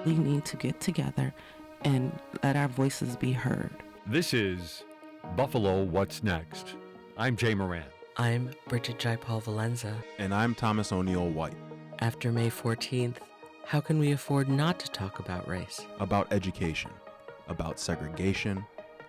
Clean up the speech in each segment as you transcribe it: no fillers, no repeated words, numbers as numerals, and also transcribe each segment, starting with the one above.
We need to get together and let our voices be heard. This is Buffalo What's Next. I'm Jay Moran. I'm Bridget Jaipal Valenza. And I'm Thomas O'Neill White. After May 14th, how can we afford not to talk about race? About education, about segregation,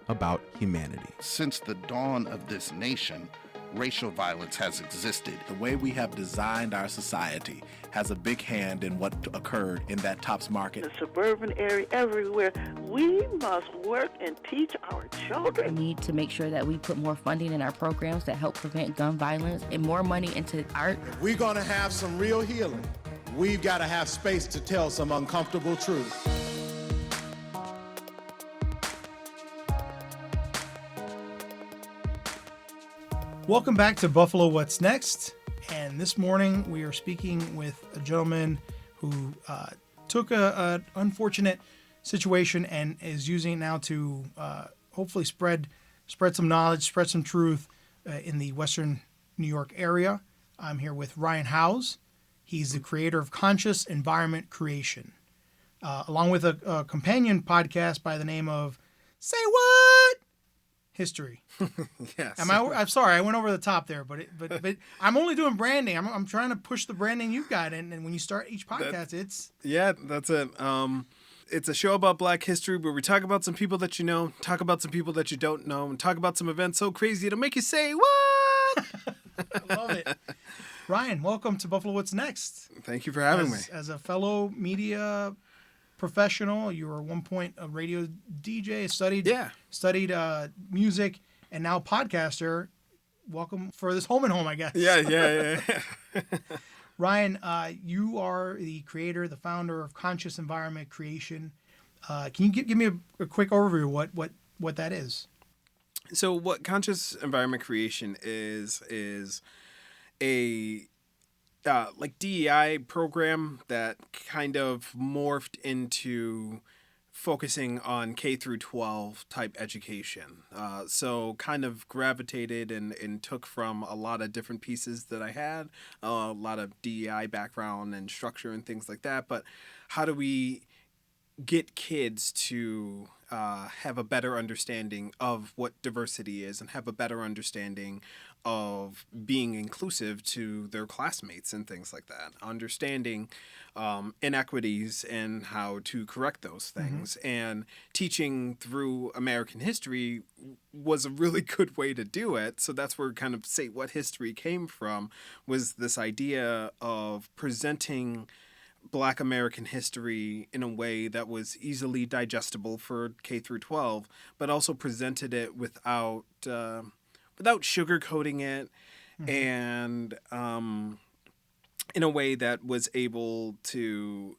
about humanity. Since the dawn of this nation, racial violence has existed. The way we have designed our society has a big hand in what occurred in that Tops Market. The suburban area, everywhere, we must work and teach our children. We need to make sure that we put more funding in our programs that help prevent gun violence and more money into art. If we're going to have some real healing, we've got to have space to tell some uncomfortable truth. Welcome back to Buffalo What's Next, and this morning we are speaking with a gentleman who took an unfortunate situation and is using it now to hopefully spread some knowledge, spread some truth in the Western New York area. I'm here with Ryan Howze. He's the creator of Conscious Environment Creation, along with a companion podcast by the name of Say Whaaat? History. Yes. I'm sorry, I went over the top there, but I'm only doing branding. I'm trying to push the branding you've got, and when you start each podcast, that's it. It's a show about Black history where we talk about some people that you know, talk about some people that you don't know, and talk about some events so crazy it'll make you say what. I love it. Ryan, welcome to Buffalo What's Next. Thank you for having me. As a fellow media professional, you were at one point a radio DJ, studied music, and now podcaster. Welcome for this home and home, I guess. Yeah. Ryan, you are the creator, the founder of Conscious Environment Creation. Can you give me a quick overview of what that is? So what Conscious Environment Creation is a like DEI program that kind of morphed into focusing on K through 12 type education. So kind of gravitated and took from a lot of different pieces that I had, a lot of DEI background and structure and things like that. But how do we get kids to have a better understanding of what diversity is and have a better understanding of being inclusive to their classmates and things like that, understanding inequities and how to correct those things. Mm-hmm. And teaching through American history was a really good way to do it. So that's where kind of Say What history came from, was this idea of presenting Black American history in a way that was easily digestible for K through 12, but also presented it without sugarcoating it, mm-hmm. and in a way that was able to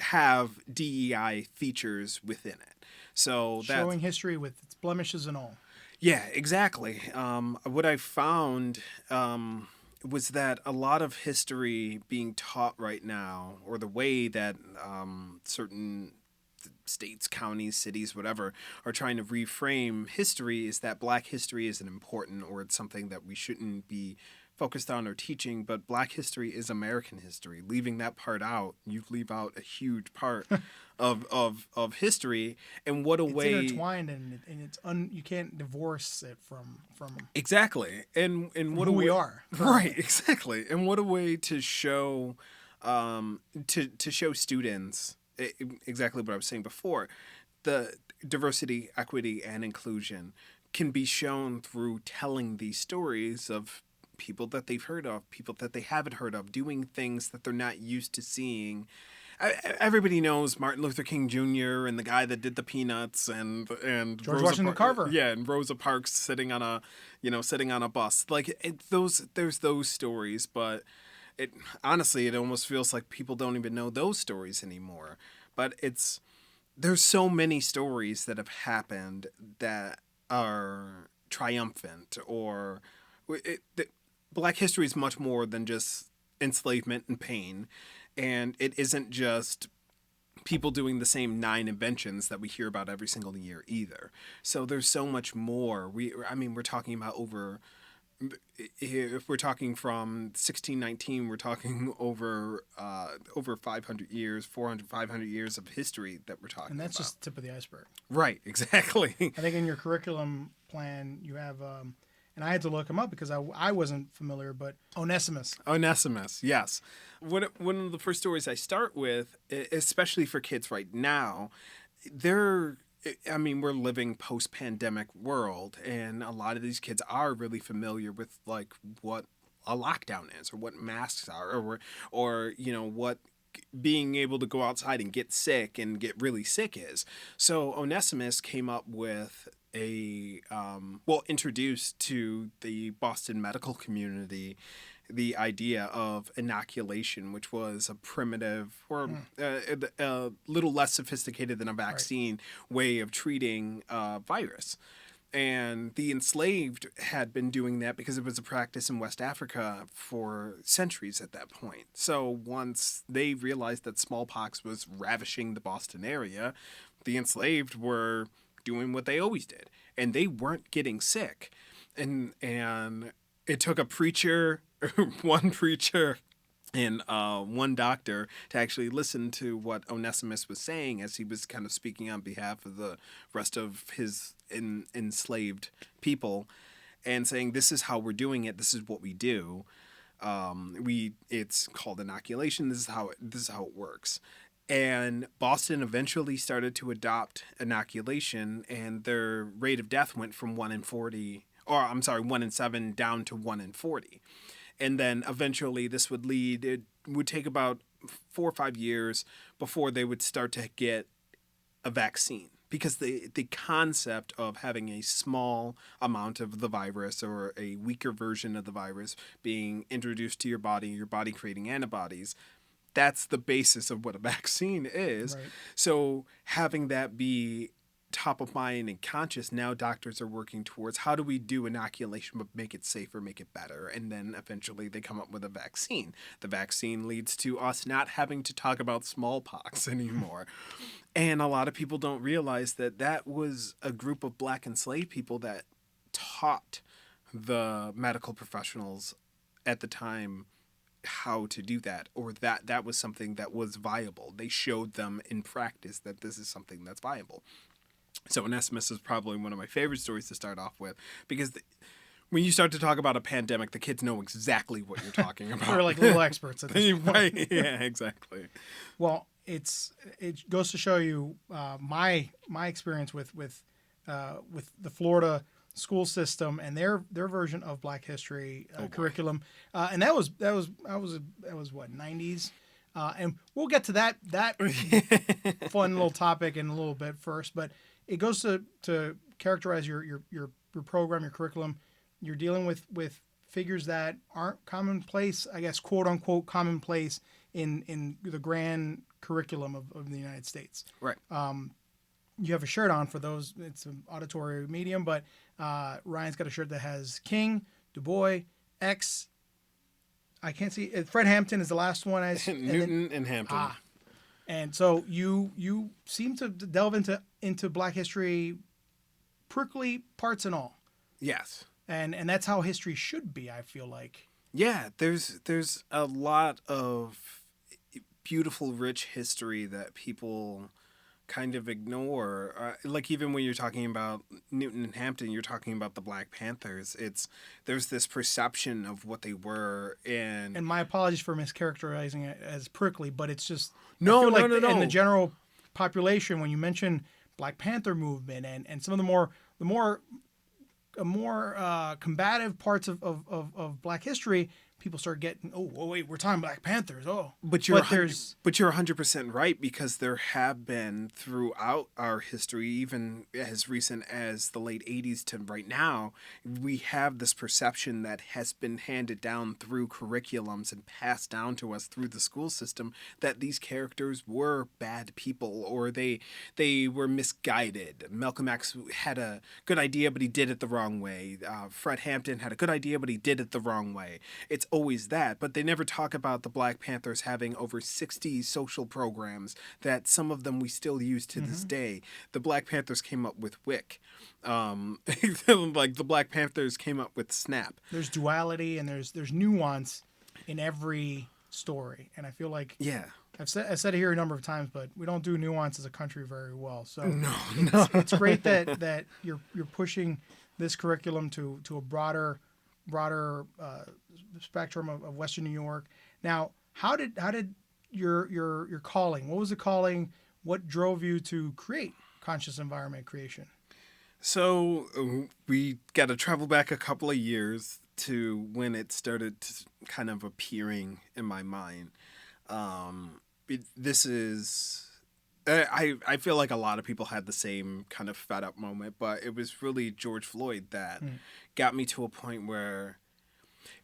have DEI features within it. So showing history with its blemishes and all. Yeah, exactly. What I found was that a lot of history being taught right now, or the way that certain states, counties, cities, whatever, are trying to reframe history, is that Black history isn't important, or it's something that we shouldn't be focused on or teaching, but Black history is American history. Leaving that part out, you leave out a huge part of history. And what a way... It's intertwined, and it's you can't divorce it from exactly. And what who we are. Right, exactly. And what a way to show to show students exactly what I was saying before. The diversity, equity, and inclusion can be shown through telling these stories of people that they've heard of, people that they haven't heard of, doing things that they're not used to seeing. Everybody knows Martin Luther King Jr. and the guy that did the Peanuts and George Washington Carver. Yeah, and Rosa Parks sitting on a bus. Like there's those stories, but it honestly it almost feels like people don't even know those stories anymore. But there's so many stories that have happened that are triumphant, or Black history is much more than just enslavement and pain. And it isn't just people doing the same 9 inventions that we hear about every single year either. So there's so much more. We're talking about over if we're talking from 1619, we're talking over 500 years, 400, 500 years of history that we're talking about. And that's just the tip of the iceberg. Right, exactly. I think in your curriculum plan, you have, and I had to look him up because I wasn't familiar, but Onesimus. Onesimus, yes. One of the first stories I start with, especially for kids right now, we're living post-pandemic world, and a lot of these kids are really familiar with like what a lockdown is, or what masks are, or what being able to go outside and get sick and get really sick is. So Onesimus came up with introduced to the Boston medical community the idea of inoculation, which was a primitive or a little less sophisticated than a vaccine way of treating virus. And the enslaved had been doing that because it was a practice in West Africa for centuries at that point. So once they realized that smallpox was ravishing the Boston area, the enslaved were doing what they always did, and they weren't getting sick. And it took a preacher, one preacher, and one doctor to actually listen to what Onesimus was saying as he was kind of speaking on behalf of the rest of his enslaved people, and saying, this is how we're doing it, this is what we do. It's called inoculation, this is how it works. And Boston eventually started to adopt inoculation, and their rate of death went from 1 in 7 down to 1 in 40. And then eventually it would take about 4 or 5 years before they would start to get a vaccine. Because the concept of having a small amount of the virus or a weaker version of the virus being introduced to your body creating antibodies, that's the basis of what a vaccine is. Right. So having that be top of mind and conscious, now doctors are working towards how do we do inoculation but make it safer, make it better, and then eventually they come up with a vaccine. The vaccine leads to us not having to talk about smallpox anymore. And a lot of people don't realize that was a group of black enslaved people that taught the medical professionals at the time how to do that, or that was something that was viable. They showed them in practice that this is something that's viable. So Onesimus is probably one of my favorite stories to start off with, because when you start to talk about a pandemic, the kids know exactly what you're talking about. They're like little experts at this point. Right? Yeah, exactly. Well, it goes to show you my experience with the Florida school system and their version of Black History curriculum, and that was what, 90s. And we'll get to that fun little topic in a little bit first, but it goes to characterize your program, your curriculum. You're dealing with figures that aren't commonplace, I guess, quote unquote commonplace in the grand curriculum of the United States. Right. You have a shirt on for those. It's an auditory medium, but Ryan's got a shirt that has King, Du Bois, X. I can't see. Fred Hampton is the last one. Newton and Hampton. And so you seem to delve into Black history, prickly parts and all. Yes. And that's how history should be, I feel like. Yeah, there's a lot of beautiful, rich history that people kind of ignore. Like even when you're talking about Newton and Hampton, you're talking about the Black Panthers. There's this perception of what they were, and my apologies for mischaracterizing it as prickly, but it's just no. In the general population, when you mention Black Panther movement and some of the more combative parts of Black history, people start getting, oh wait, we're talking Black Panthers. Oh, but you're 100% right, because there have been throughout our history, even as recent as the late 80s to right now, we have this perception that has been handed down through curriculums and passed down to us through the school system that these characters were bad people, or they were misguided. Malcolm X had a good idea, but he did it the wrong way. Fred Hampton had a good idea, but he did it the wrong way. It's always that, but they never talk about the Black Panthers having over 60 social programs that some of them we still use to this day. The Black Panthers came up with WIC. Like the Black Panthers came up with SNAP. There's duality and there's nuance in every story, and I feel like I've said it here a number of times, but we don't do nuance as a country very well. So it's great that you're pushing this curriculum to a broader spectrum of Western New York. Now, how did your calling? What was the calling? What drove you to create conscious environment creation? So we got to travel back a couple of years to when it started to kind of appearing in my mind. This is, I feel like a lot of people had the same kind of fed up moment, but it was really George Floyd that got me to a point where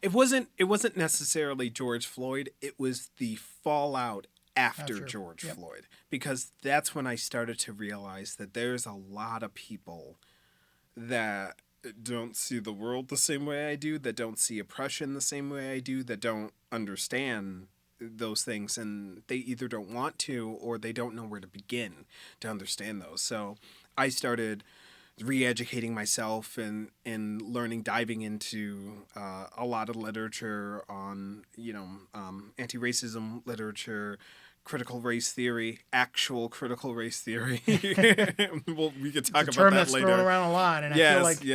it wasn't necessarily George Floyd. It was the fallout after George Floyd, because that's when I started to realize that there's a lot of people that don't see the world the same way I do, that don't see oppression the same way I do, that don't understand those things, and they either don't want to or they don't know where to begin to understand those. So I started re-educating myself and diving into a lot of literature on, anti-racism literature, critical race theory, actual critical race theory. Well, we could talk about that later. It's a term that's thrown around a lot, and I feel like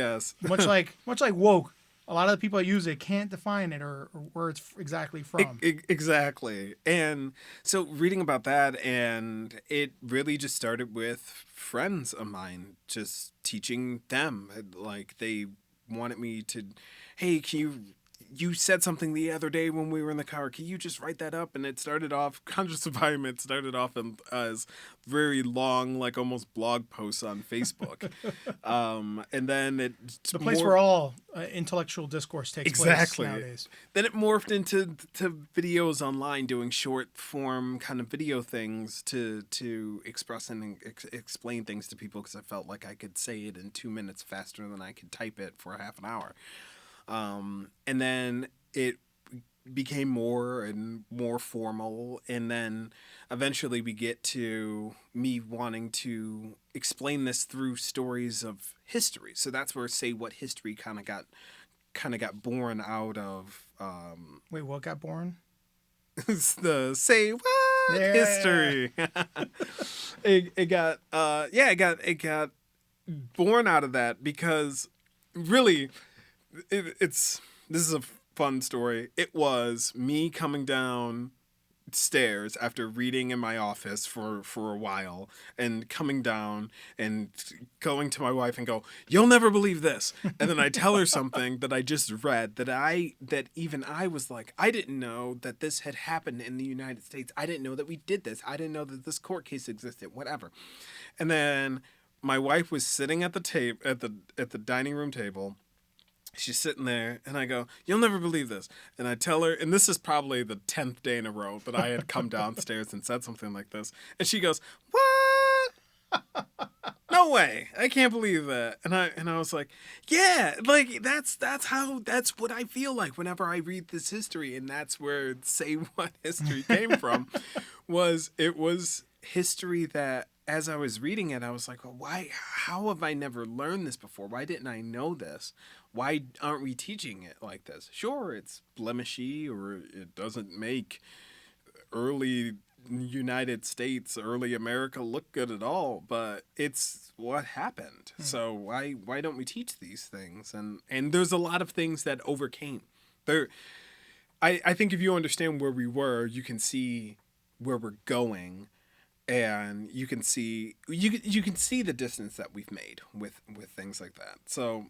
much like woke, a lot of the people that use it can't define it or where it's exactly from. Exactly. And so reading about that, and it really just started with friends of mine, just teaching them. Like, they wanted me to, hey, you said something the other day when we were in the car. Can you just write that up? And it started off, Conscious Environment started off as very long, like almost blog posts on Facebook. And then the place where all intellectual discourse takes place nowadays. Then it morphed into videos online, doing short form kind of video things to express and explain things to people, because I felt like I could say it in 2 minutes faster than I could type it for half an hour. And then it became more and more formal. And then eventually we get to me wanting to explain this through stories of history. So that's where Say What History kind of got born out of. Wait, what got born? It's the Say Whaaat history. It got born out of that, because really, this is a fun story. It was me coming down stairs after reading in my office for a while, and coming down and going to my wife and go, "You'll never believe this." And then I tell her something that I just read that even I was like, I didn't know that this had happened in the United States. I didn't know that we did this. I didn't know that this court case existed, whatever. And then my wife was sitting at the dining room table. She's sitting there, and I go, "You'll never believe this." And I tell her, and this is probably the 10th day in a row that I had come downstairs and said something like this. And she goes, "What? No way. I can't believe that." And I was like, yeah, like that's what I feel like whenever I read this history. And that's where Say What history came from. It was history that, as I was reading it, I was like, well, how have I never learned this before? Why didn't I know this? Why aren't we teaching it like this? Sure, it's blemishy, or it doesn't make early United States, early America look good at all, but it's what happened. So why don't we teach these things? And there's a lot of things that overcame. I think if you understand where we were, you can see where we're going. And you can see the distance that we've made with things like that. So,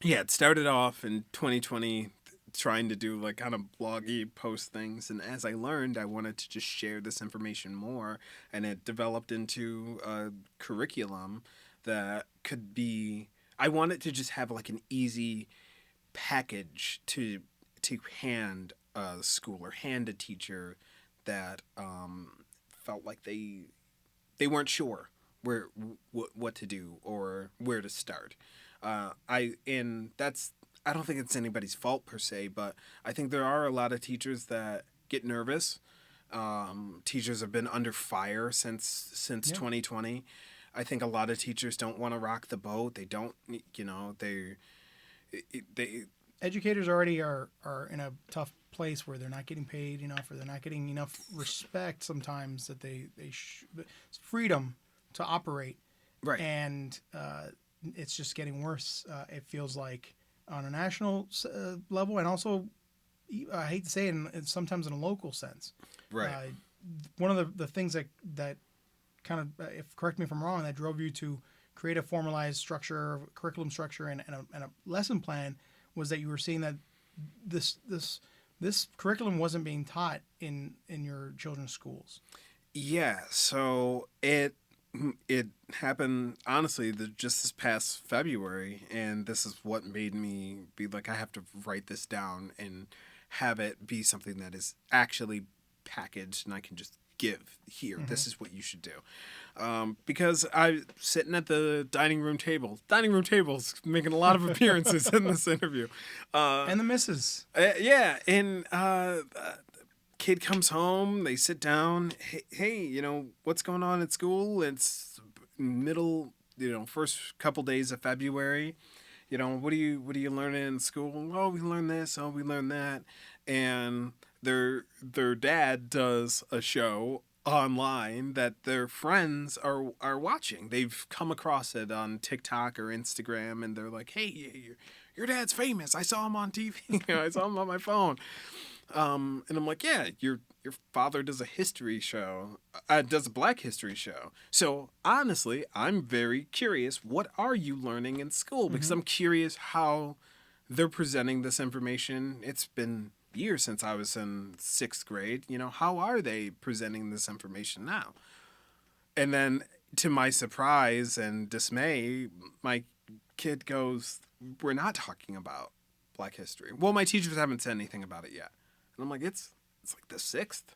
yeah, it started off in 2020 trying to do like kind of bloggy post things. And as I learned, I wanted to just share this information more. And it developed into a curriculum that could be, I wanted to just have like an easy package to hand a school or hand a teacher that felt like they weren't sure what to do or where to start. I I don't think it's anybody's fault per se, but I think there are a lot of teachers that get nervous. Teachers have been under fire since 2020. I think a lot of teachers don't want to rock the boat. They don't, they educators already are in a tough place where they're not getting paid enough, or they're not getting enough respect sometimes that it's freedom to operate. Right. And it's just getting worse. It feels like on a national level, and also, I hate to say it, sometimes in a local sense. Right. One of the things that kind of, if correct me if I'm wrong, that drove you to create a formalized structure, curriculum structure, and a lesson plan was that you were seeing that this curriculum wasn't being taught in your children's schools. Yeah. So it happened, honestly, just this past February, and this is what made me be like, I have to write this down and have it be something that is actually packaged and I can just give here. This is what you should do. Because I'm sitting at the dining room table. Dining room table's making a lot of appearances in this interview. And the missus. Yeah, and kid comes home, they sit down. Hey, what's going on at school? It's middle, first couple days of February. What are you learning in school? Oh, we learn this. Oh, we learn that. And their dad does a show online that their friends are watching. They've come across it on TikTok or Instagram, and they're like, "Hey, your dad's famous. I saw him on TV. I saw him on my phone." And I'm like, "Yeah, your father does a history show. Does a Black history show. So honestly, I'm very curious. What are you learning in school? Because I'm curious how they're presenting this information. It's been years since I was in 6th grade. How are they presenting this information now?" And then, to my surprise and dismay, my kid goes, "We're not talking about Black history." Well, my teachers haven't said anything about it yet. And I'm like, it's like the 6th.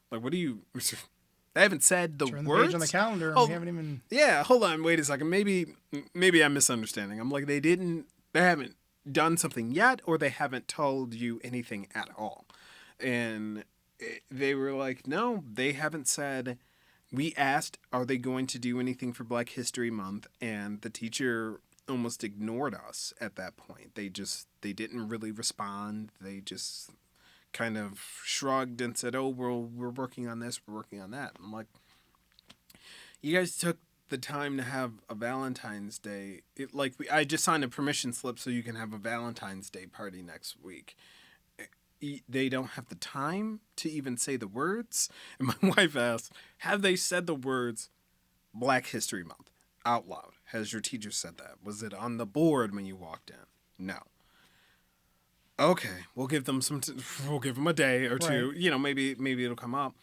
Like, what do you... They haven't said the Turn words? the page on the calendar, and we haven't even... Yeah, hold on, wait a second. Maybe I'm misunderstanding. I'm like, they haven't done something yet, or they haven't told you anything at all. And they were like, no, they haven't said. We asked, are they going to do anything for Black History Month? And the teacher almost ignored us at that point. They didn't really respond. They just kind of shrugged and said, oh, we're working on this, we're working on that. And I'm like, you guys took the time to have a Valentine's Day. I just signed a permission slip so you can have a Valentine's Day party next week. They don't have the time to even say the words. And my wife asked, have they said the words Black History Month out loud? Has your teacher said that? Was it on the board when you walked in? No. Okay, we'll give them we'll give them a day or two. Right. Maybe it'll come up.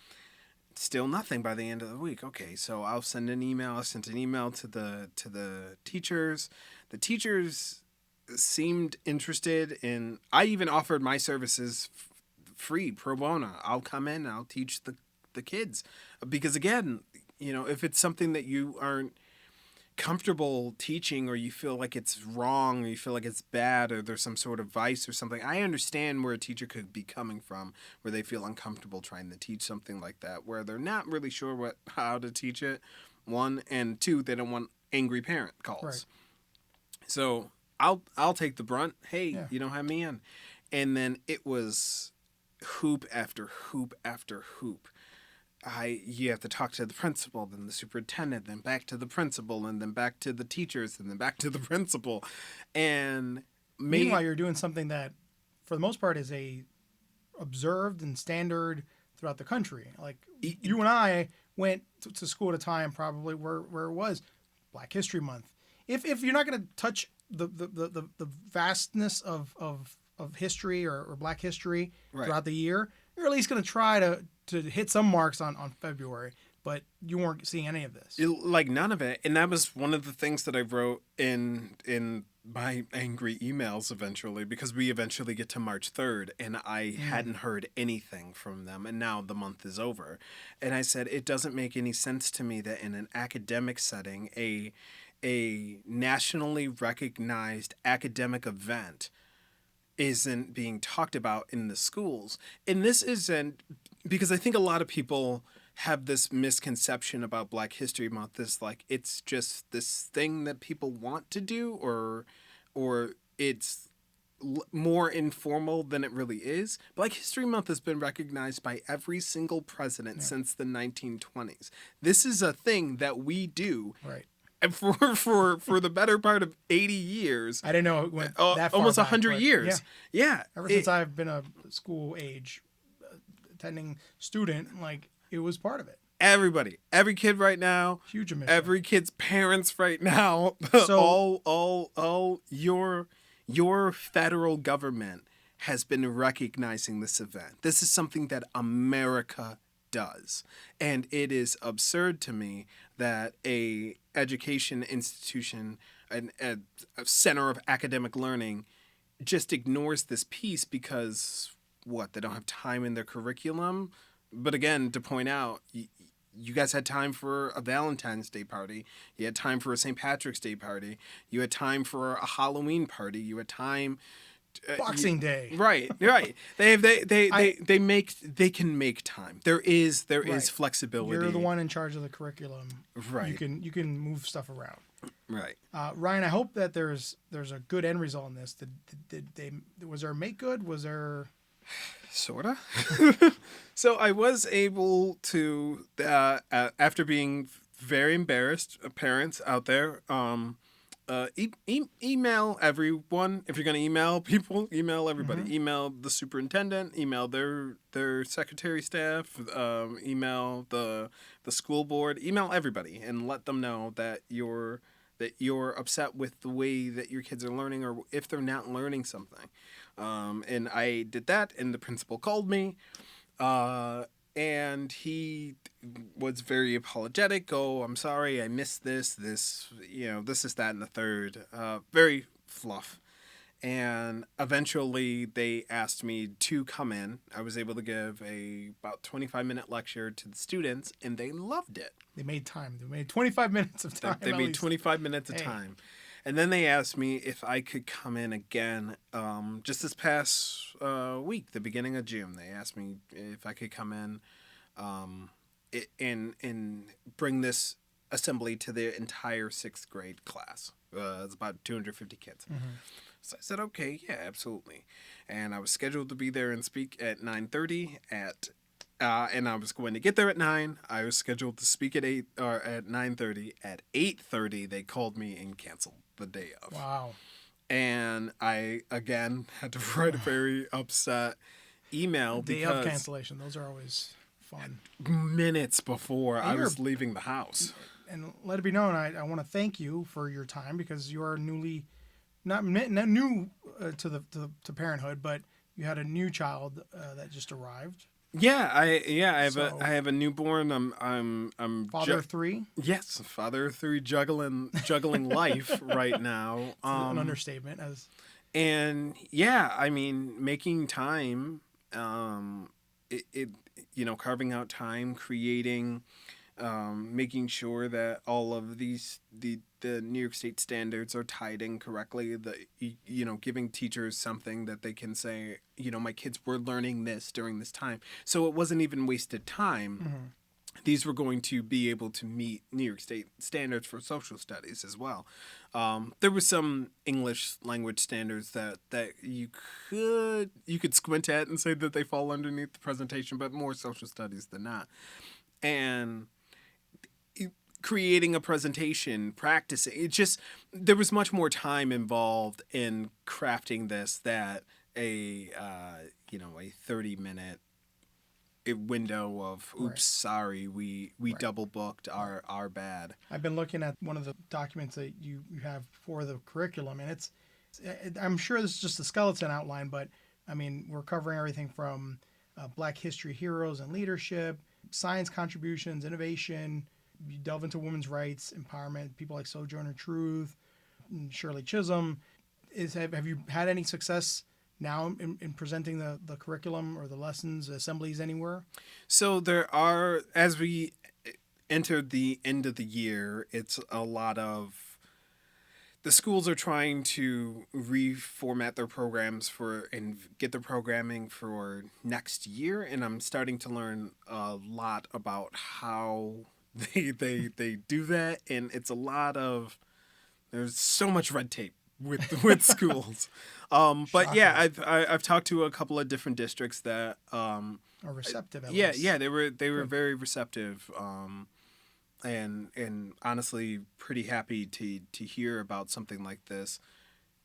Still nothing by the end of the week. Okay, so I'll send an email. I sent an email to the teachers. The teachers seemed interested in. I even offered my services free, pro bono. I'll come in and I'll teach the kids, because again, if it's something that you aren't comfortable teaching, or you feel like it's wrong, or you feel like it's bad, or there's some sort of vice or something, I understand where a teacher could be coming from, where they feel uncomfortable trying to teach something like that, where they're not really sure how to teach it, one, and two, they don't want angry parent calls. Right. So I'll take the brunt. Hey, you don't have me in. And then it was hoop after hoop after hoop. You have to talk to the principal, then the superintendent, then back to the principal, and then back to the teachers, and then back to the principal. And meanwhile, you're doing something that, for the most part, is observed and standard throughout the country. Like, you and I went to school at a time probably where it was Black History Month. If you're not going to touch the vastness of history or Black history throughout the year, you're at least going to try to hit some marks on February, but you weren't seeing any of this. None of it. And that was one of the things that I wrote in my angry emails eventually, because we eventually get to March 3rd and I hadn't heard anything from them, and now the month is over. And I said, it doesn't make any sense to me that in an academic setting, a nationally recognized academic event, isn't being talked about in the schools. And this isn't because I think a lot of people have this misconception about Black History Month. This like it's just this thing that people want to do, or it's more informal than it really is. Black History Month has been recognized by every single president since the 1920s. This is a thing that we do. Right. And for the better part of 80 years. I didn't know it went that far almost back, 100 years. Yeah. Ever since I've been a school age attending student, like it was part of it. Everybody, every kid right now, huge omission. Every kid's parents right now, So, all your federal government has been recognizing this event. This is something that America does. And it is absurd to me that a education institution, a center of academic learning, just ignores this piece because, they don't have time in their curriculum? But again, to point out, you guys had time for a Valentine's Day party. You had time for a St. Patrick's Day party. You had time for a Halloween party. You had time... Boxing Day. Right. They can make time. There is flexibility. You're the one in charge of the curriculum. Right. You can move stuff around. Right. Ryan, I hope that there's a good end result in this. Was there a make good? Was there... Sorta. So I was able to, after being very embarrassed, parents out there, email everyone. If you're going to email people, email everybody. Mm-hmm. Email the superintendent, email their secretary staff, email the school board, email everybody and let them know that you're upset with the way that your kids are learning or if they're not learning something. And I did that, and the principal called me, and he was very apologetic. Oh, I'm sorry, I missed this, this is that, and the third. Very fluff. And eventually they asked me to come in. I was able to give about 25-minute lecture to the students, and they loved it. They made time. They made 25 minutes of time. They made 25 minutes of time. And then they asked me if I could come in again just this past week, the beginning of June. They asked me if I could come in and bring this assembly to the entire 6th grade class. It's about 250 kids. Mm-hmm. So I said, okay, yeah, absolutely. And I was scheduled to be there and speak at 9:30 and I was going to get there at 9. I was scheduled to speak at 8 or at 9:30. At 8:30, they called me and canceled the day of. Wow. And I again had to write a very upset email day of cancellation. Those are always fun. Minutes before I was leaving the house. And let it be known, I want to thank you for your time because you are not new to parenthood, but you had a new child that just arrived. Yeah, I have a newborn. I'm father of 3. Yes, father of 3, juggling life right now. An understatement. And yeah, I mean, making time. Carving out time, creating, making sure that all of the New York State standards are tied in correctly. Giving teachers something that they can say, my kids were learning this during this time. So it wasn't even wasted time. Mm-hmm. These were going to be able to meet New York State standards for social studies as well. There were some English language standards that you could squint at and say that they fall underneath the presentation, but more social studies than not. And creating a presentation, practicing, there was much more time involved in crafting this that a 30-minute window of oops, sorry, we double booked, our bad. I've been looking at one of the documents that you have for the curriculum, and I'm sure this is just a skeleton outline, but I mean, we're covering everything from Black history heroes and leadership, science contributions, innovation. You delve into women's rights, empowerment, people like Sojourner Truth, and Shirley Chisholm. Have you had any success now in presenting the curriculum or the lessons, assemblies anywhere? So there are, as we enter the end of the year, it's a lot of the schools are trying to reformat their programs and get their programming for next year, and I'm starting to learn a lot about how they do that, and it's a lot of there's so much red tape with schools. But yeah, I've talked to a couple of different districts that Are receptive. At yeah, least. yeah, they were very receptive. And honestly pretty happy to hear about something like this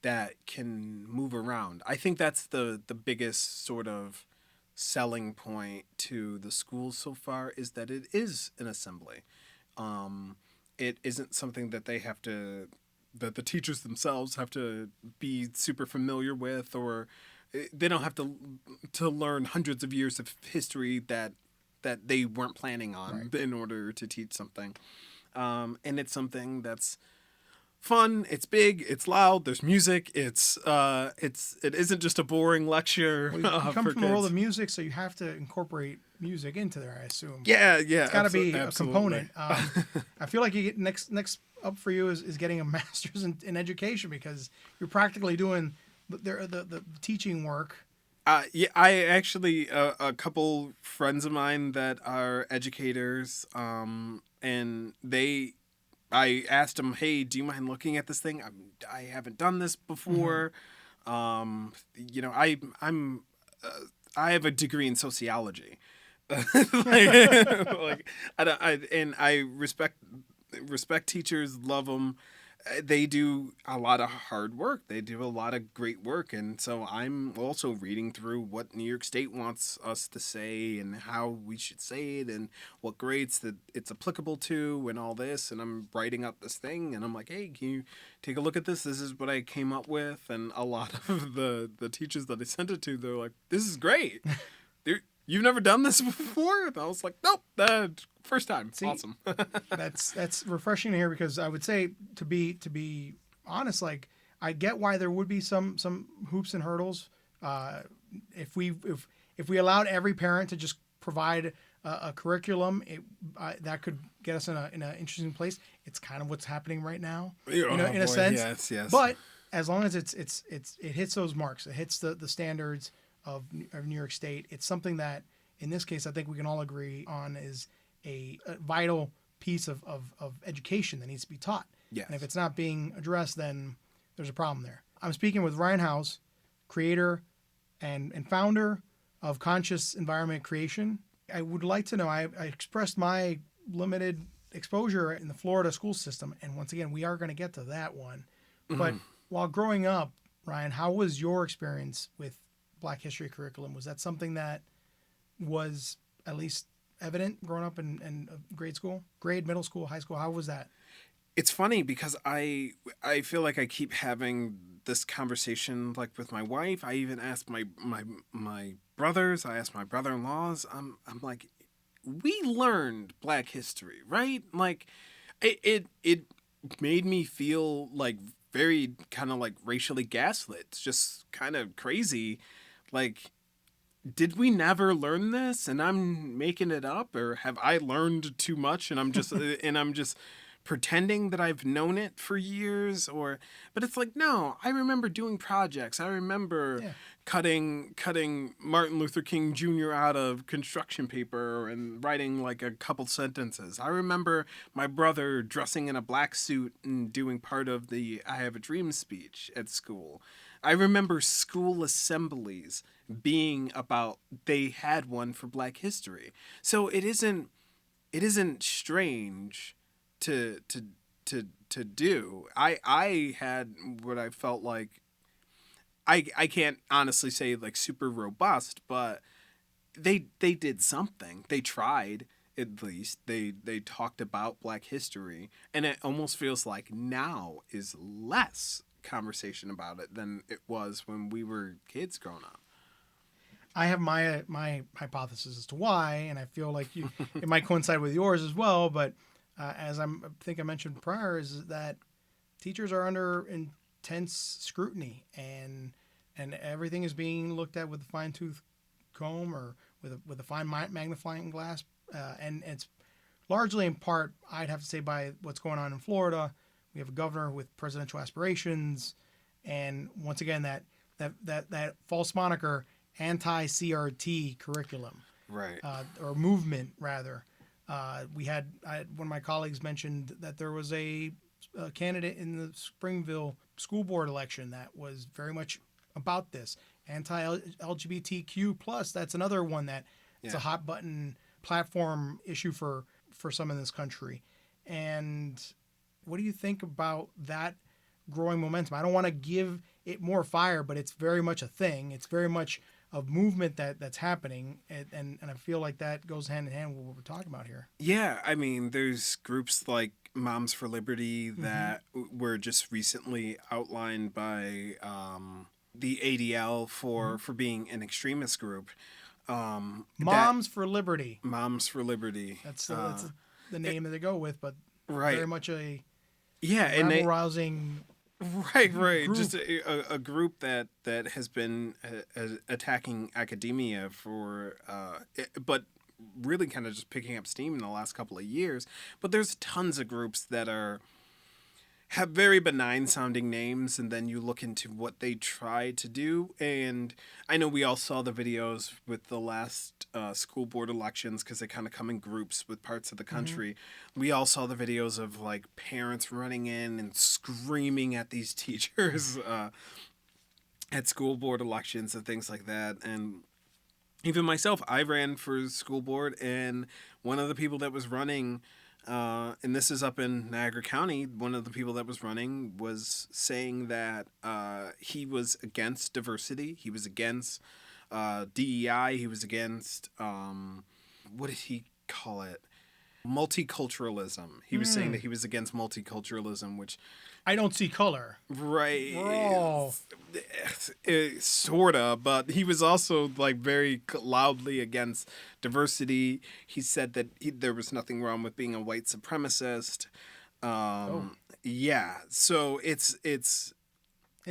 that can move around. I think that's the biggest sort of selling point to the schools so far is that it is an assembly. It isn't something that that the teachers themselves have to be super familiar with, or they don't have to learn hundreds of years of history that they weren't planning on in order to teach something. And it's something that's fun, it's big, it's loud, there's music, it isn't just a boring lecture. Well, you come from the world of music, so you have to incorporate music into there, I assume. Yeah. It's got to be a absolutely. component. I feel like you get next up for you is getting a master's in education, because you're practically doing the teaching work. Yeah, I actually a couple friends of mine that are educators, and I asked them, "Hey, do you mind looking at this thing? I haven't done this before. You know, I have a degree in sociology, I respect teachers, love them. They do a lot of hard work. They do a lot of great work. And so I'm also reading through what New York State wants us to say and how we should say it and what grades that it's applicable to and all this. And I'm writing up this thing and I'm like, hey, can you take a look at this? This is what I came up with. And a lot of the teachers that I sent it to, they're like, this is great. You've never done this before? And I was like, nope, first time. See, awesome. that's refreshing to hear, because I would say, to be honest, like, I get why there would be some hoops and hurdles. If we allowed every parent to just provide a curriculum, that could get us in an interesting place. It's kind of what's happening right now, in a sense. Yes. But as long as it hits those marks, it hits the standards of New York State, it's something that, in this case, I think we can all agree on is a vital piece of education that needs to be taught. Yes. And if it's not being addressed, then there's a problem there. I'm speaking with Ryan Howze, creator and founder of Conscious Environment Creation. I would like to know, I expressed my limited exposure in the Florida school system, and once again, we are going to get to that one. Mm-hmm. But while growing up, Ryan, how was your experience with Black history curriculum? Was that something that was at least evident growing up in grade, middle school, high school? How was that? It's funny because I feel like I keep having this conversation like with my wife. I even asked my brothers. I asked my brother-in-laws. I'm like, we learned Black history, right? Like, it made me feel like very kind of like racially gaslit. It's just kind of crazy. Like, did we never learn this and I'm making it up, or have I learned too much and I'm just pretending that I've known it for years? But it's like, no, I remember doing projects. I remember cutting Martin Luther King Jr. out of construction paper and writing like a couple sentences. I remember my brother dressing in a black suit and doing part of the I Have a Dream speech at school. I remember school assemblies being about, they had one for Black history. So it isn't strange to do. I had what I felt like, I can't honestly say like super robust, but they did something. They tried, at least. They talked about Black history, and it almost feels like now is less conversation about it than it was when we were kids growing up. I have my hypothesis as to why, and I feel like it might coincide with yours as well. But as I think I mentioned prior, is that teachers are under intense scrutiny, and everything is being looked at with a fine-tooth comb or with a fine magnifying glass, and it's largely in part, I'd have to say, by what's going on in Florida We have a governor with presidential aspirations, and once again that false moniker, anti-CRT curriculum, Right. or movement rather. One of my colleagues mentioned that there was a candidate in the Springville school board election that was very much about this anti-LGBTQ plus. That's another one that it's a hot button platform issue for some in this country. And what do you think about that growing momentum? I don't want to give it more fire, but it's very much a thing. It's very much a movement that's happening, and I feel like that goes hand in hand with what we're talking about here. Yeah, I mean, there's groups like Moms for Liberty that were just recently outlined by the ADL for being an extremist group. Moms for Liberty. Moms for Liberty. That's the name that they go with, but right. very much a rabble-rousing right group. Just a group that has been attacking academia for but really kind of just picking up steam in the last couple of years. But there's tons of groups that have very benign sounding names, and then you look into what they try to do. And I know we all saw the videos with the last school board elections, because they kind of come in groups with parts of the country. We all saw the videos of like parents running in and screaming at these teachers at school board elections and things like that. And even myself, I ran for school board, and one of the people that was running, and this is up in Niagara County, one of the people that was running was saying that he was against diversity. He was against DEI. He was against, what did he call it? Multiculturalism. He was saying that he was against multiculturalism, which... I don't see color. Right. Oh. Sorta, but he was also like very loudly against diversity. He said that there was nothing wrong with being a white supremacist. Yeah. So it's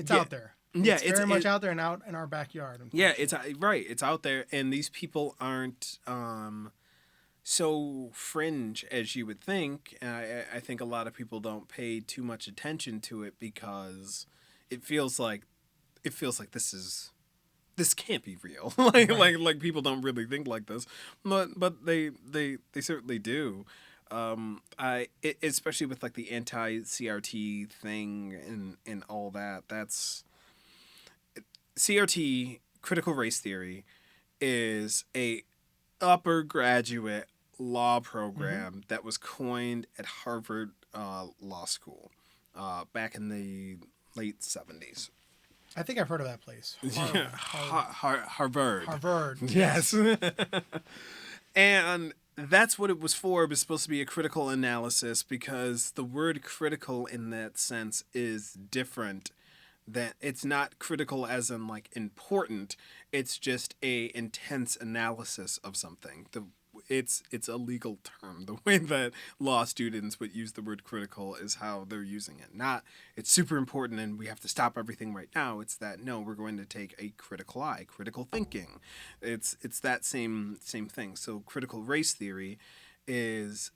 out there. Yeah, it's very much out there and out in our backyard. Yeah, it's right. It's out there, and these people aren't so fringe as you would think. And I think a lot of people don't pay too much attention to it because it feels like this can't be real. like people don't really think like this, but they certainly do. Especially with like the anti-CRT thing and all that. That's CRT, critical race theory, is a upper graduate law program that was coined at Harvard Law School back in the late 70s. I think I've heard of that place. Harvard. Harvard. Yes. And that's what it was for. It was supposed to be a critical analysis, because the word critical in that sense is different. That it's not critical as in like important. It's just a intense analysis of something. It's a legal term. The way that law students would use the word critical is how they're using it. Not it's super important and we have to stop everything right now. It's that no, we're going to take a critical eye, critical thinking. It's that same thing. So critical race theory is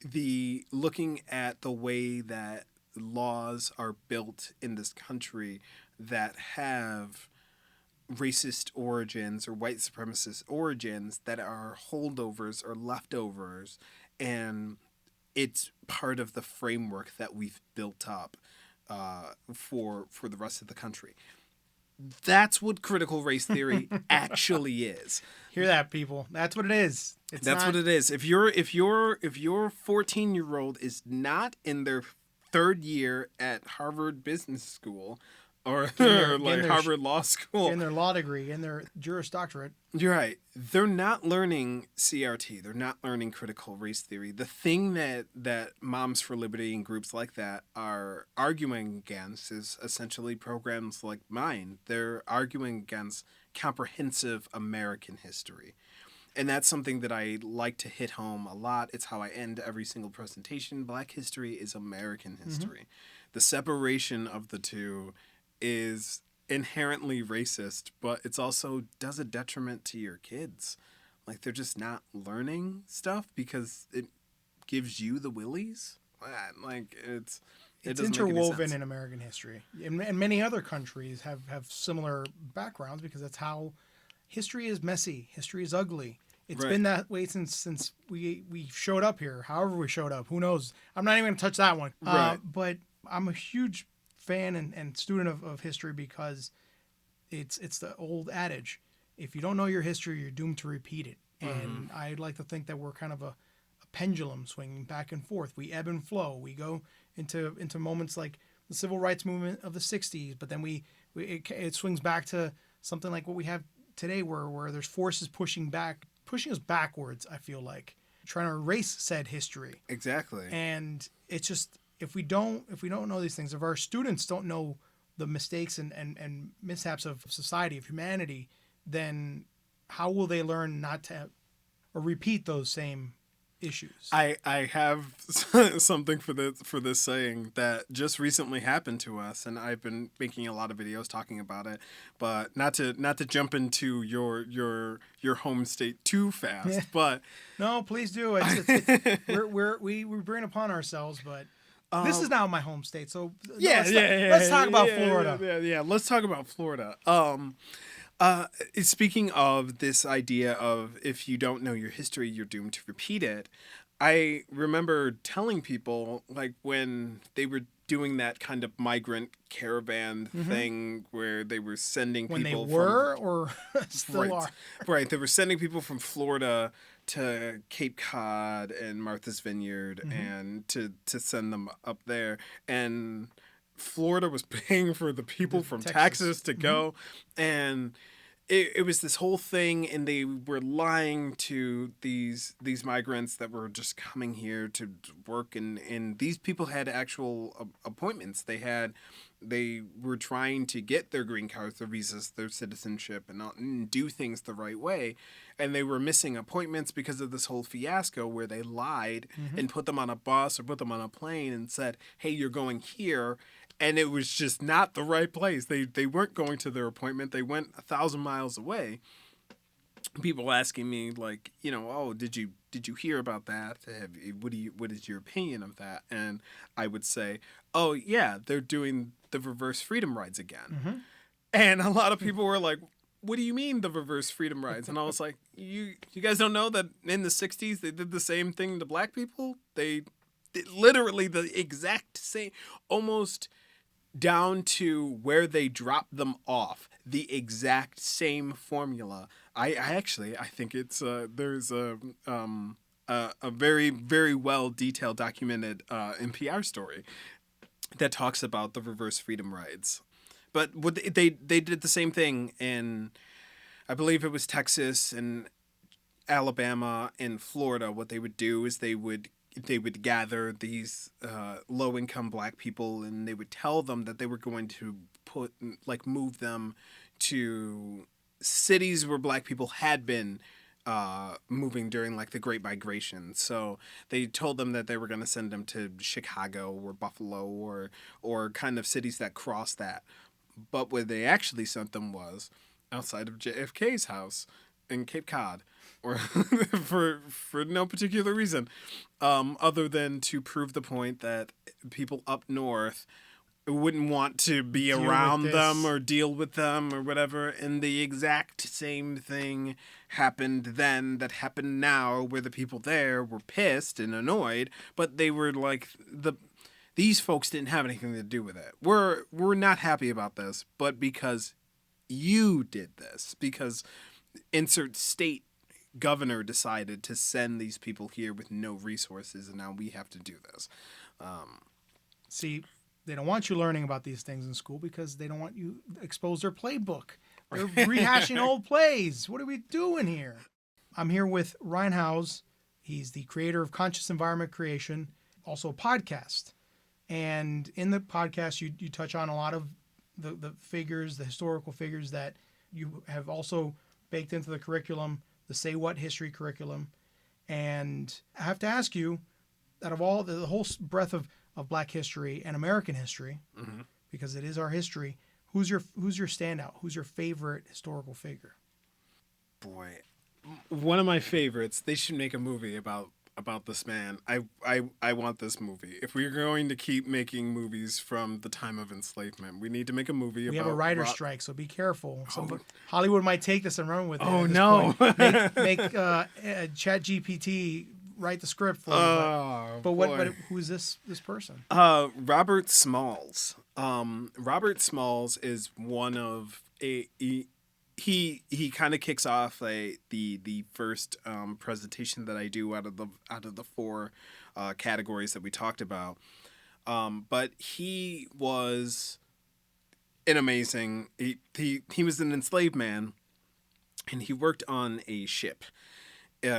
the looking at the way that laws are built in this country that have racist origins or white supremacist origins that are holdovers or leftovers, and it's part of the framework that we've built up for the rest of the country. That's what critical race theory actually is. Hear that, people? That's what it is. That's what it is. If your 14-year-old is not in their third year at Harvard Business School or Harvard Law School, in their law degree, in their Juris Doctorate. You're right. They're not learning CRT. They're not learning critical race theory. The thing that Moms for Liberty and groups like that are arguing against is essentially programs like mine. They're arguing against comprehensive American history. And that's something that I like to hit home a lot. It's how I end every single presentation. Black history is American history. Mm-hmm. The separation of the two is inherently racist, but it's also does a detriment to your kids. Like, they're just not learning stuff because it gives you the willies. Like, It's doesn't make any interwoven sense. in American history, and many other countries have similar backgrounds because that's how history is messy. History is ugly. It's Right. been that way since we showed up here. However we showed up, who knows? I'm not even going to touch that one. Right. But I'm a huge fan and student of history because it's the old adage: if you don't know your history, you're doomed to repeat it. And I'd like to think that we're kind of a pendulum swinging back and forth. We ebb and flow. We go into moments like the civil rights movement of the 60s, but then it swings back to something like what we have today where there's forces pushing us backwards, I feel like, trying to erase said history. Exactly. And it's just if we don't know these things, if our students don't know the mistakes and mishaps of society, of humanity, then how will they learn not to or repeat those same issues? I have something for this saying that just recently happened to us, and I've been making a lot of videos talking about it, but not to jump into your home state too fast. Yeah. But no, please do. We bring it upon ourselves, but this is now my home state, so let's talk about Florida. Yeah, let's talk about Florida. Speaking of this idea of if you don't know your history, you're doomed to repeat it. I remember telling people, like, when they were doing that kind of migrant caravan thing where they were sending when people they were or still right, are. Right. They were sending people from Florida to Cape Cod and Martha's Vineyard and to send them up there. And Florida was paying for the people from Texas to go. And it was this whole thing, and they were lying to these migrants that were just coming here to work, and these people had actual appointments. They were trying to get their green cards, their visas, their citizenship, and do things the right way, and they were missing appointments because of this whole fiasco where they lied and put them on a bus or put them on a plane and said, "Hey, you're going here." And it was just not the right place. They weren't going to their appointment. They went 1,000 miles away. People asking me, like, oh, did you hear about that? What is your opinion of that? And I would say, oh yeah, they're doing the reverse freedom rides again. And a lot of people were like, what do you mean the reverse freedom rides? And I was like, you guys don't know that in the 60s they did the same thing to black people? They did literally the exact same, almost down to where they dropped them off, the exact same formula. I think it's there's a very, very well detailed documented NPR story that talks about the reverse freedom rides. But what they did the same thing in, I believe it was Texas and Alabama and Florida. What they would do is they would gather these low-income black people, and they would tell them that they were going to move them to cities where black people had been moving during the Great Migration. So they told them that they were going to send them to Chicago or Buffalo or kind of cities that cross that. But where they actually sent them was outside of JFK's house in Cape Cod. Or for no particular reason, other than to prove the point that people up north wouldn't want to be around them or deal with them or whatever. And the exact same thing happened then that happened now, where the people there were pissed and annoyed, but they were like, these folks didn't have anything to do with it. We're not happy about this, but because you did this, because insert state governor decided to send these people here with no resources, and now we have to do this. See, they don't want you learning about these things in school because they don't want you to expose their playbook. They're rehashing old plays. What are we doing here? I'm here with Ryan Howze. He's the creator of Conscious Environment Creation, also a podcast. And in the podcast, you touch on a lot of the figures, the historical figures that you have also baked into the curriculum, the Say Whaaat history curriculum. And I have to ask you, out of all the whole breadth of Black history and American history, because it is our history, who's your standout? Who's your favorite historical figure? Boy, one of my favorites. They should make a movie about about this man. I want this movie. If we're going to keep making movies from the time of enslavement, we need to make a movie We about have a writer's strike, so be careful. Hollywood might take this and run with it. Oh no! Make ChatGPT write the script for you. But who's this person? Robert Smalls. Robert Smalls is one of he kind of kicks off the first presentation that I do out of the four categories that we talked about. But he was an amazing. He was an enslaved man, and he worked on a ship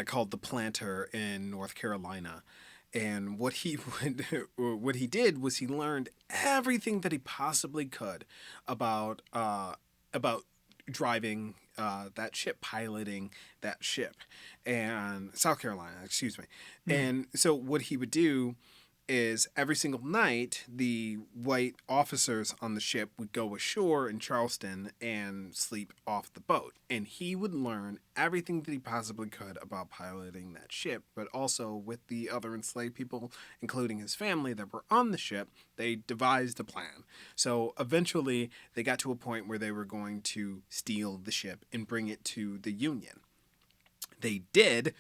called the Planter in North Carolina. And what he did was he learned everything that he possibly could about driving that ship, piloting that ship, and South Carolina, excuse me. And so what he would do is every single night, the white officers on the ship would go ashore in Charleston and sleep off the boat. And he would learn everything that he possibly could about piloting that ship, but also with the other enslaved people, including his family that were on the ship, they devised a plan. So eventually they got to a point where they were going to steal the ship and bring it to the Union. They did,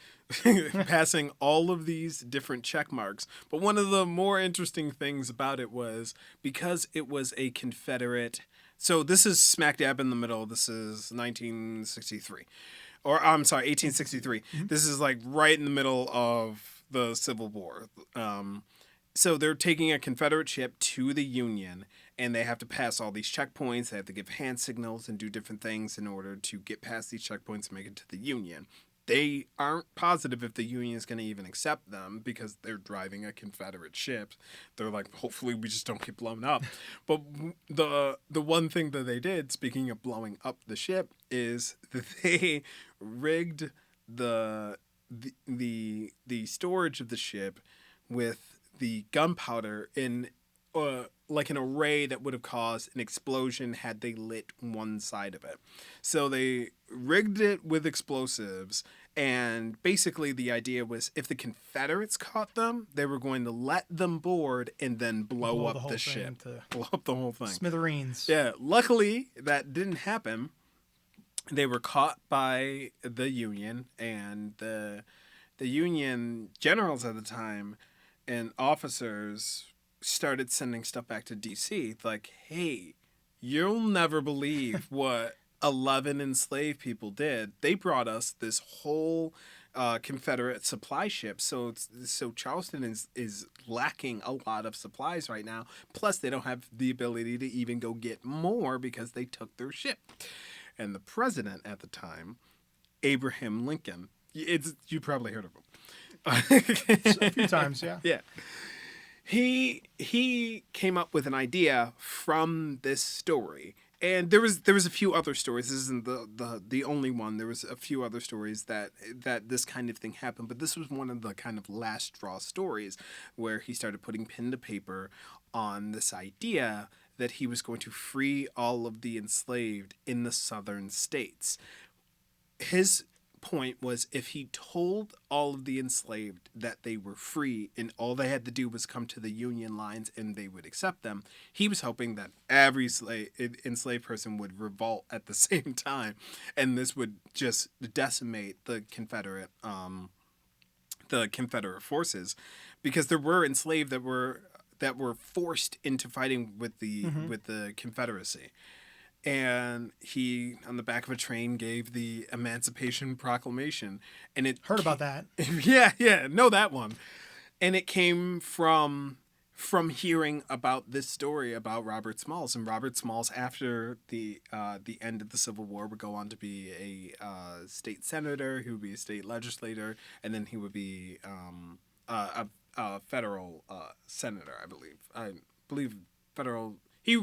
passing all of these different check marks. But one of the more interesting things about it was because it was a Confederate. So this is smack dab in the middle. This is 1963. Or I'm sorry, 1863. This is like right in the middle of the Civil War. So they're taking a Confederate ship to the Union, and they have to pass all these checkpoints. They have to give hand signals and do different things in order to get past these checkpoints and make it to the Union. They aren't positive if the Union is going to even accept them because they're driving a Confederate ship. They're like, hopefully we just don't get blown up. But the one thing that they did, speaking of blowing up the ship, is that they rigged the storage of the ship with the gunpowder in like an array that would have caused an explosion had they lit one side of it. So they rigged it with explosives, and basically the idea was if the Confederates caught them, they were going to let them board and then blow up the ship. Blow up the whole thing. Smithereens. Yeah. Luckily, that didn't happen. They were caught by the Union, and the Union generals at the time and officers started sending stuff back to D.C. like, hey, you'll never believe what 11 enslaved people did. They brought us this whole Confederate supply ship. So Charleston is lacking a lot of supplies right now. Plus, they don't have the ability to even go get more because they took their ship. And the president at the time, Abraham Lincoln, you probably heard of him. A few times, yeah. Yeah. He came up with an idea from this story, and there was a few other stories. This isn't the only one. There was a few other stories that this kind of thing happened, but this was one of the kind of last straw stories where he started putting pen to paper on this idea that he was going to free all of the enslaved in the southern states. His point was if he told all of the enslaved that they were free and all they had to do was come to the Union lines and they would accept them, he was hoping that every enslaved person would revolt at the same time, and this would just decimate the Confederate forces, because there were enslaved that were forced into fighting with the Confederacy. And he, on the back of a train, gave the Emancipation Proclamation. And it heard about that. Yeah, know that one. And it came from hearing about this story about Robert Smalls. And Robert Smalls, after the end of the Civil War, would go on to be a state senator. He would be a state legislator, and then he would be a federal senator. I believe federal. He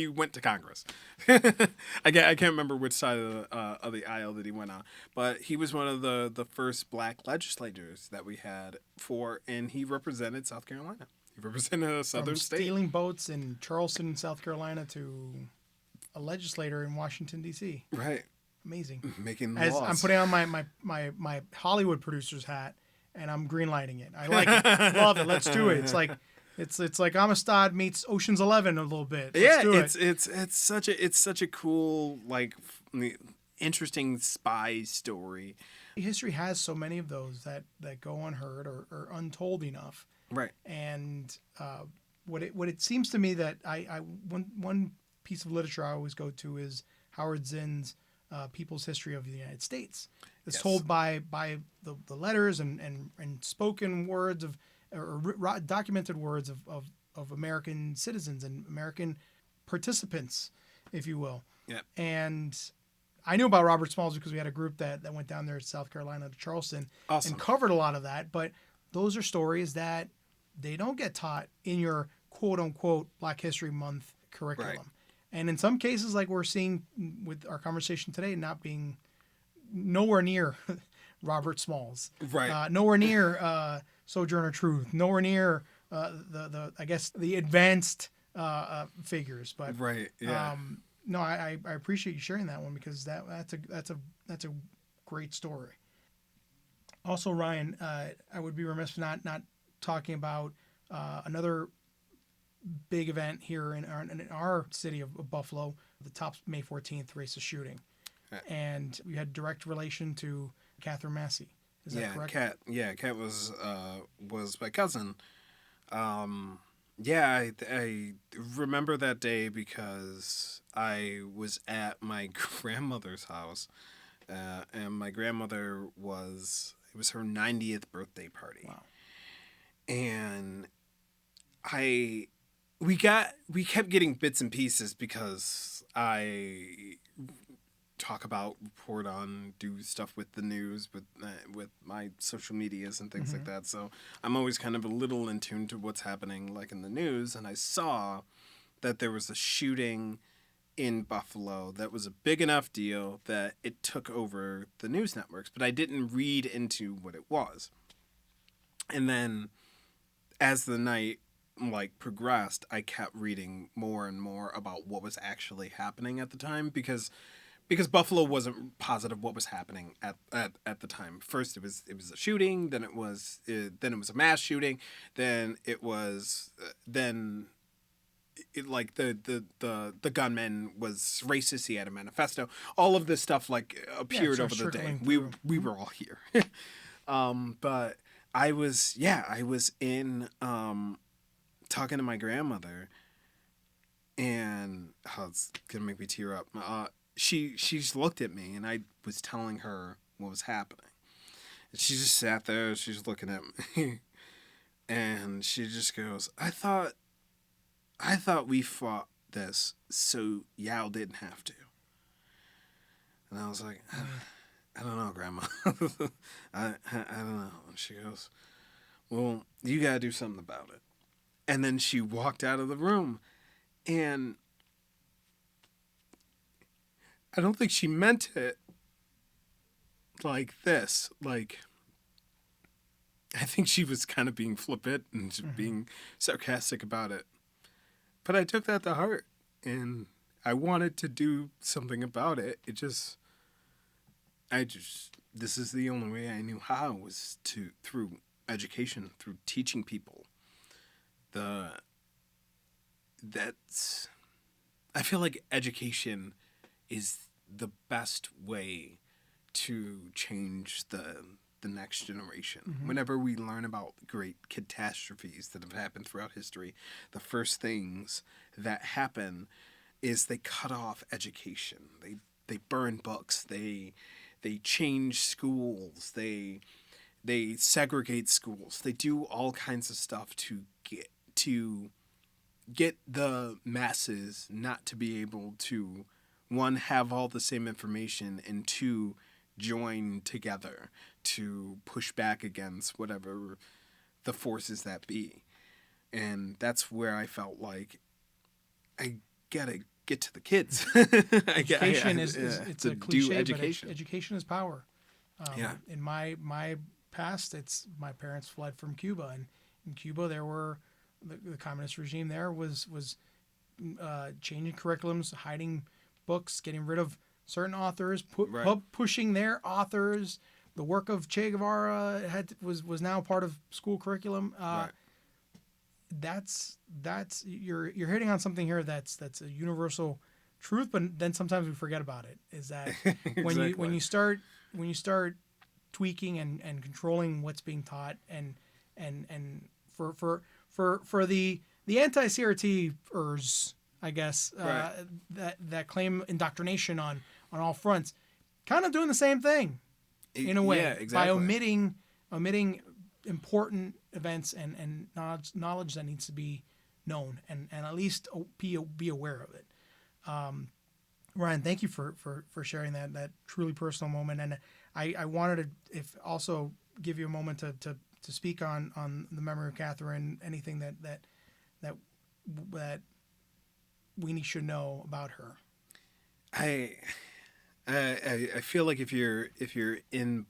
went to Congress. I can't remember which side of the aisle that he went on, but he was one of the first black legislators that we had and he represented South Carolina. He represented a southern state. Stealing boats in Charleston, South Carolina, to a legislator in Washington, D.C. Right. Amazing. Making As laws. I'm putting on my Hollywood producer's hat, and I'm greenlighting it. I like it. Love it. Let's do it. It's like Amistad meets Ocean's 11 a little bit. Let's do it. It's such a cool, like, interesting spy story. History has so many of those that go unheard or untold enough. Right. And what it seems to me that one piece of literature I always go to is Howard Zinn's People's History of the United States. It's told by the letters and spoken words or documented words of American citizens and American participants, if you will. Yeah. And I knew about Robert Smalls because we had a group that went down there to South Carolina to Charleston and covered a lot of that. But those are stories that they don't get taught in your quote unquote Black History Month curriculum. Right. And in some cases, like we're seeing with our conversation today, not being nowhere near Robert Smalls, right? Nowhere near Sojourner Truth, nowhere near the I guess the advanced figures. But right, yeah. No, I appreciate you sharing that one because that's a great story. Also, Ryan, I would be remiss not talking about another big event here in our city of Buffalo, the Tops May 14th racist shooting. And we had direct relation to Catherine Massey. Is that correct? Kat was my cousin. I remember that day because I was at my grandmother's house, and my grandmother it was her 90th birthday party. Wow. And we kept getting bits and pieces because I report on, do stuff with the news, with my social medias and things like that. So I'm always kind of a little in tune to what's happening, like in the news. And I saw that there was a shooting in Buffalo that was a big enough deal that it took over the news networks, but I didn't read into what it was. And then as the night progressed, I kept reading more and more about what was actually happening at the time because Buffalo wasn't positive what was happening at the time. First, it was a shooting. Then it was a mass shooting. Then it was the gunman was racist. He had a manifesto. All of this stuff appeared over the day. We were all here, but I was in talking to my grandmother, and it's gonna make me tear up. She's looked at me, and I was telling her what was happening. And she just sat there, she's looking at me, and she just goes, I thought we fought this so Yao didn't have to. And I was like, I don't know, Grandma. I don't know. And she goes, well, you gotta do something about it. And then she walked out of the room, and I don't think she meant it like this. I think she was kind of being flippant and just being sarcastic about it. But I took that to heart, and I wanted to do something about it. This is the only way I knew how, was through education, through teaching people. I feel like education is the best way to change the next generation. Whenever we learn about great catastrophes that have happened throughout history, the first things that happen is they cut off education. They burn books. They change schools. They segregate schools. They do all kinds of stuff to get the masses not to be able to, one, have all the same information, and two, join together to push back against whatever the forces that be. And that's where I felt like I gotta get to the kids. Education is it's a cliche, education. But education is power. In my past, it's my parents fled from Cuba, and in Cuba there were the communist regime there was changing curriculums, hiding books, getting rid of certain authors, pushing their authors the work of Che Guevara was now part of school curriculum. Right. That's you're hitting on something here that's a universal truth, but then sometimes we forget about it. Is that Exactly. when you start tweaking and controlling what's being taught and for the anti-CRTers, I guess, Right. that claim indoctrination on all fronts, kind of doing the same thing in a way, Yeah, exactly. by omitting important events and knowledge that needs to be known and at least be aware of it. Ryan, thank you for sharing that truly personal moment, and I wanted to also give you a moment to speak on the memory of Catherine, anything that we should know about her. I feel like if you're in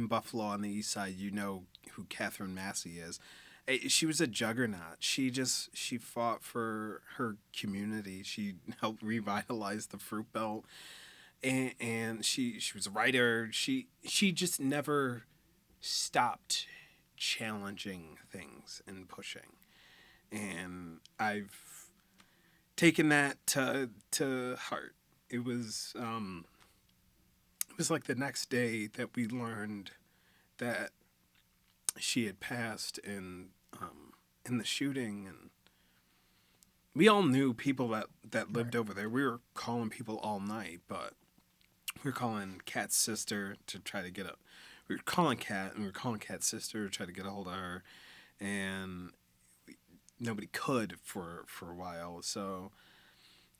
Buffalo on the east side, you know who Catherine Massey is. She was a juggernaut. She fought for her community. She helped revitalize the Fruit Belt, and she was a writer. She just never stopped challenging things and pushing, and I've taken that to heart. It was like the next day that we learned that she had passed in the shooting, and we all knew people that lived over there. We were calling people all night, but we were calling Kat's sister to try to get we were calling Kat, and we were calling Kat's sister to try to get a hold of her, and nobody could for a while. So,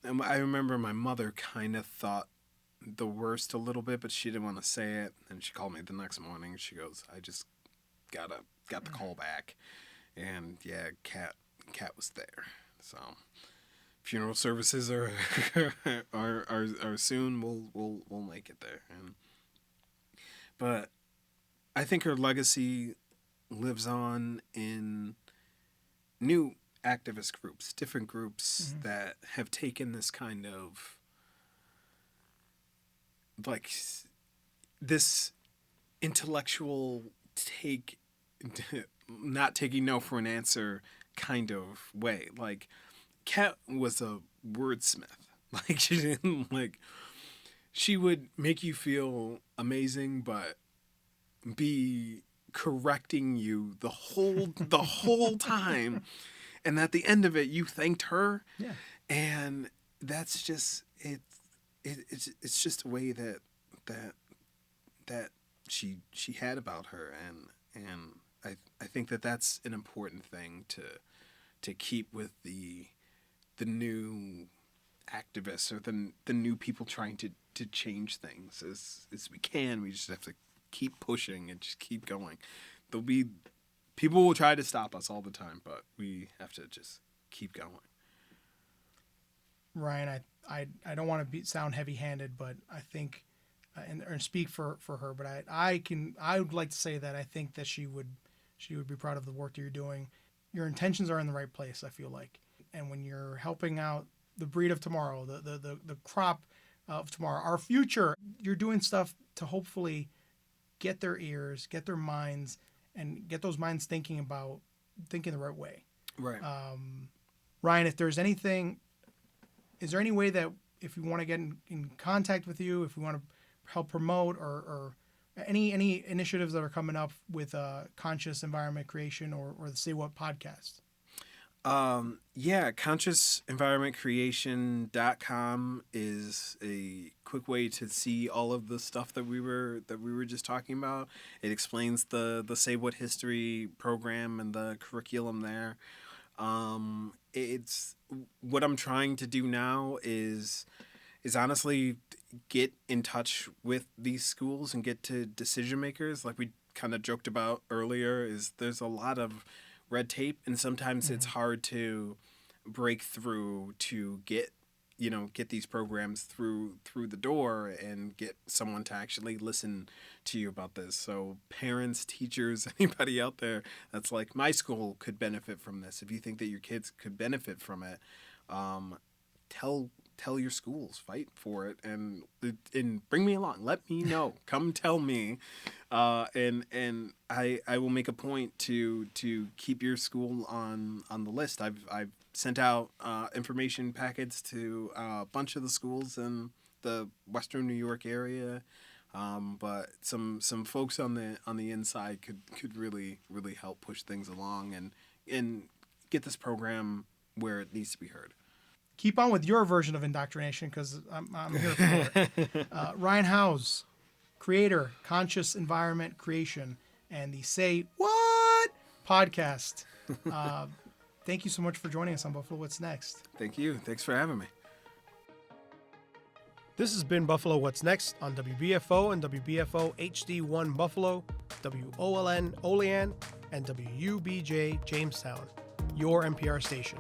and I remember my mother kind of thought the worst a little bit, but she didn't want to say it. And she called me the next morning. She goes, "I just got the call back," and yeah, Kat was there. So, funeral services are are soon. We'll make it there. But I think her legacy lives on in new activist groups, different groups that have taken this kind of like this intellectual not taking no for an answer kind of way. Like Kat was a wordsmith. Like she didn't she would make you feel amazing, but be correcting you the whole time, and at the end of it you thanked her. Yeah. And that's just it's just a way that she had about her, and I think that's an important thing to keep with the new activists or the new people trying to change things as we can. We just have to keep pushing and just keep going. People will try to stop us all the time, but we have to just keep going. Ryan, I don't want to sound heavy-handed, but I think, or speak for her, but I would like to say that I think that she would be proud of the work that you're doing. Your intentions are in the right place, I feel like, and when you're helping out the breed of tomorrow, the crop of tomorrow, our future, you're doing stuff to hopefully get their ears, get their minds, and get those minds thinking the right way. Right. Ryan, if there's anything, is there any way that if you want to get in contact with you, if we want to help promote or any initiatives that are coming up with conscious environment creation or the Say Whaaat podcast? Yeah, consciousenvironmentcreation.com is a quick way to see all of the stuff that we were just talking about. It explains the Say Whaaat history program and the curriculum there. It's what I'm trying to do now is honestly get in touch with these schools and get to decision makers. Like we kind of joked about earlier, is there's a lot of red tape, and sometimes it's hard to break through to get these programs through the door and get someone to actually listen to you about this. So parents, teachers, anybody out there that's like, my school could benefit from this. If you think that your kids could benefit from it, tell tell your schools, fight for it, and bring me along. Let me know. Come tell me, and I will make a point to keep your school on the list. I've sent out information packets to a bunch of the schools in the Western New York area, but some folks on the inside could really help push things along and get this program where it needs to be heard. Keep on with your version of indoctrination, because I'm here for it. Ryan Howze, creator, Conscious Environment Creation, and the Say Whaaat podcast. Thank you so much for joining us on Buffalo What's Next. Thank you. Thanks for having me. This has been Buffalo What's Next on WBFO and WBFO HD1 Buffalo, WOLN Olean, and WUBJ Jamestown, your NPR station.